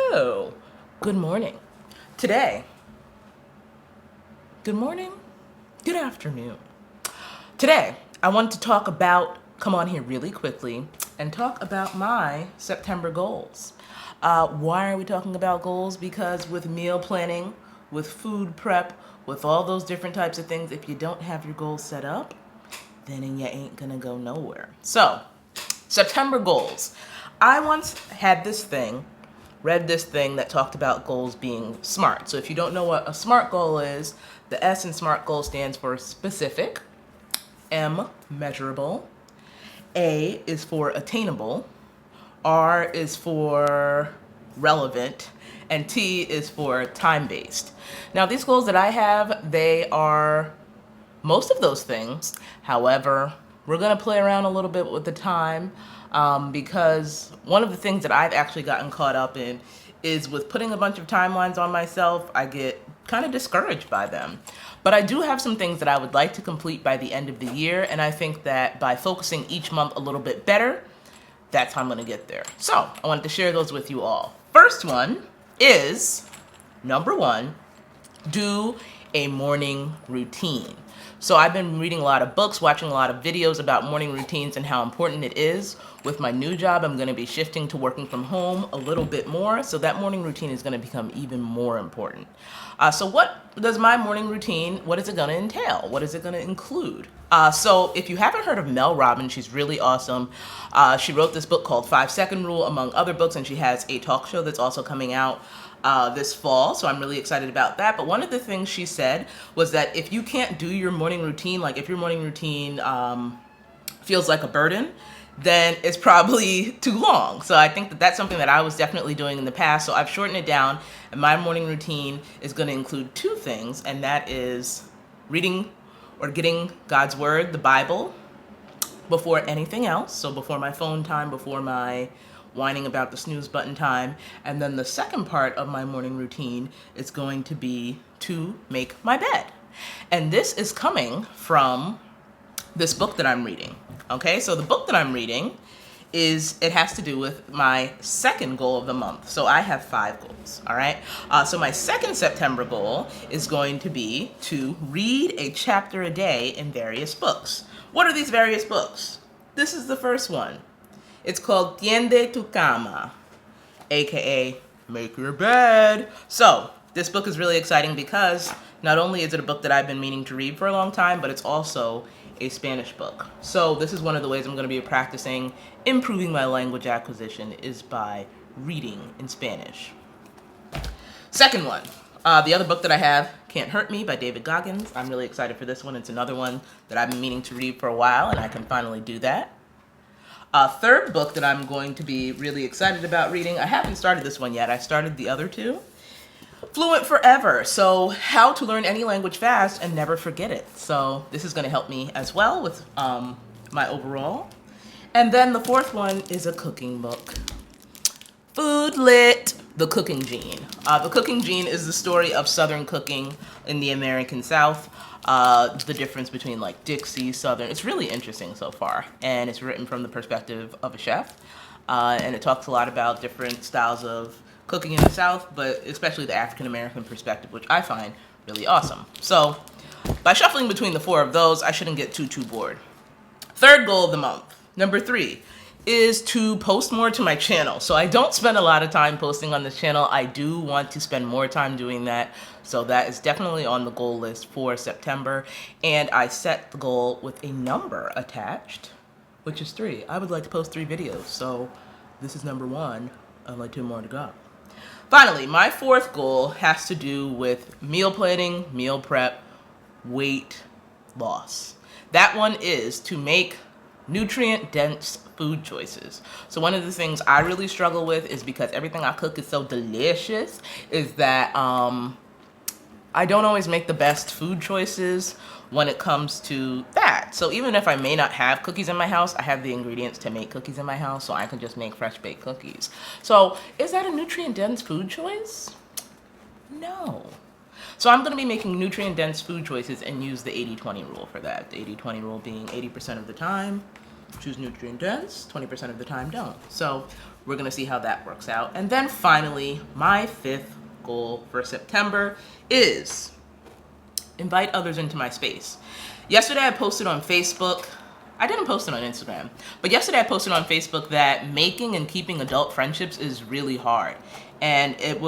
Hello. Good morning. Today, good morning, good afternoon. Today, I want to come on here really quickly and talk about my September goals. Why are we talking about goals? Because with meal planning, with food prep, with all those different types of things, if you don't have your goals set up, then you ain't gonna go nowhere. So, September goals. I once read this thing that talked about goals being SMART. So if you don't know what a SMART goal is, the S in SMART goal stands for specific, M, measurable, A is for attainable, R is for relevant, and T is for time-based. Now these goals that I have, they are most of those things. However, we're going to play around a little bit with the time because one of the things that I've actually gotten caught up in is with putting a bunch of timelines on myself, I get kind of discouraged by them. But I do have some things that I would like to complete by the end of the year, and I think that by focusing each month a little bit better, that's how I'm going to get there. So I wanted to share those with you all. First one is, number one, do a morning routine. So I've been reading a lot of books, watching a lot of videos about morning routines and how important it is. With my new job, I'm going to be shifting to working from home a little bit more, so that morning routine is going to become even more important. So what does my morning routine, what is it going to entail? What is it going to include? So if you haven't heard of Mel Robbins, she's really awesome. She wrote this book called 5-Second Rule, among other books, and she has a talk show that's also coming out this fall, so I'm really excited about that. But one of the things she said was that if you can't do your morning routine, like if your morning routine feels like a burden, then it's probably too long. So I think that that's something that I was definitely doing in the past. So I've shortened it down, and my morning routine is going to include two things, and that is reading or getting God's Word, the Bible, before anything else. So before my phone time, before my whining about the snooze button time. And then the second part of my morning routine is going to be to make my bed. And this is coming from this book that I'm reading. Okay, so the book that I'm reading it has to do with my second goal of the month. So I have 5 goals, all right? So my second September goal is going to be to read a chapter a day in various books. What are these various books? This is the first one. It's called Tiende tu cama, aka Make Your Bed. So this book is really exciting because not only is it a book that I've been meaning to read for a long time, but it's also a Spanish book. So this is one of the ways I'm going to be practicing improving my language acquisition is by reading in Spanish. Second one, the other book that I have, Can't Hurt Me by David Goggins. I'm really excited for this one. It's another one that I've been meaning to read for a while, and I can finally do that. Third book that I'm going to be really excited about reading, I haven't started this one yet. I started the other two. Fluent Forever. So how to learn any language fast and never forget it. So this is going to help me as well with my overall. And then the fourth one is a cooking book. Food Lit, The Cooking Gene. The Cooking Gene is the story of Southern cooking in the American South. The difference between like Dixie, Southern. It's really interesting so far. And it's written from the perspective of a chef. And it talks a lot about different styles of cooking in the South, but especially the African-American perspective, which I find really awesome. So by shuffling between the 4 of those, I shouldn't get too bored. Third goal of the month, number 3, is to post more to my channel. So I don't spend a lot of time posting on this channel. I do want to spend more time doing that. So that is definitely on the goal list for September. And I set the goal with a number attached, which is 3. I would like to post 3 videos. So this is number 1. I'd like 2 more to go. Finally, my 4th goal has to do with meal planning, meal prep, weight loss. That one is to make nutrient-dense food choices. So one of the things I really struggle with is because everything I cook is so delicious, is that I don't always make the best food choices when it comes to that. So even if I may not have cookies in my house, I have the ingredients to make cookies in my house, so I can just make fresh baked cookies. So is that a nutrient-dense food choice? No. So I'm going to be making nutrient-dense food choices and use the 80-20 rule for that. The 80-20 rule being 80% of the time, choose nutrient-dense, 20% of the time don't. So we're going to see how that works out. And then finally, my 5th goal for September is invite others into my space. Yesterday I posted on Facebook, I didn't post it on Instagram, but yesterday I posted on Facebook that making and keeping adult friendships is really hard. And it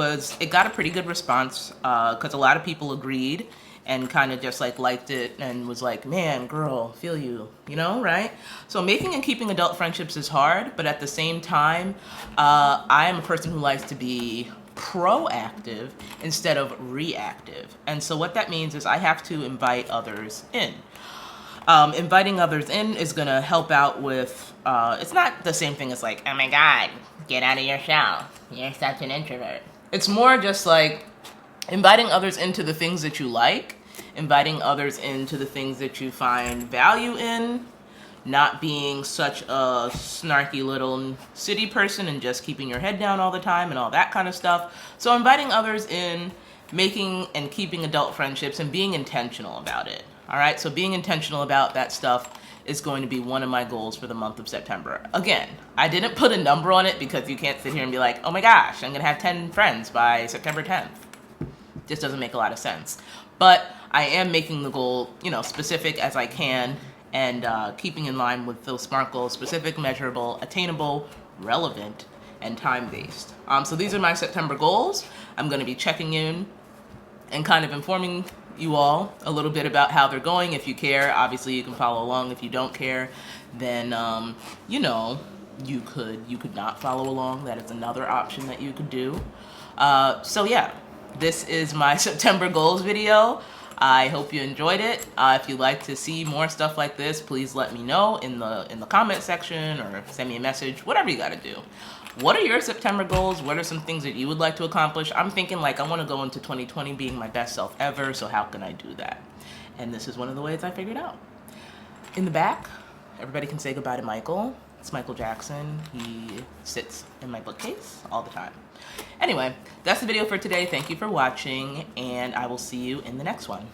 got a pretty good response because a lot of people agreed and kind of just like liked it and was like, man, girl, feel you, you know, right? So making and keeping adult friendships is hard, but at the same time, I am a person who likes to be proactive instead of reactive. And so what that means is I have to invite others in. Inviting others in is going to help out with, it's not the same thing as like, oh my God, get out of your shell. You're such an introvert. It's more just like inviting others into the things that you like, inviting others into the things that you find value in, not being such a snarky little city person and just keeping your head down all the time and all that kind of stuff. So inviting others in, making and keeping adult friendships, and being intentional about it. All right, so being intentional about that stuff is going to be one of my goals for the month of September. Again, I didn't put a number on it because you can't sit here and be like, oh my gosh, I'm gonna have 10 friends by September 10th. Just doesn't make a lot of sense. But I am making the goal, you know, specific as I can, and keeping in line with those SMART goals: specific, measurable, attainable, relevant, and time-based. So these are my September goals. I'm gonna be checking in and kind of informing you all a little bit about how they're going. If you care, obviously you can follow along. If you don't care, then you know, you could not follow along. That is another option that you could do. So yeah, this is my September goals video. I hope you enjoyed it. If you'd like to see more stuff like this, please let me know in the comment section or send me a message, whatever you gotta do. What are your September goals? What are some things that you would like to accomplish? I'm thinking like I want to go into 2020 being my best self ever, so how can I do that? And this is one of the ways I figured out. In the back, everybody can say goodbye to Michael. It's Michael Jackson. He sits in my bookcase all the time. Anyway, that's the video for today. Thank you for watching, and I will see you in the next one.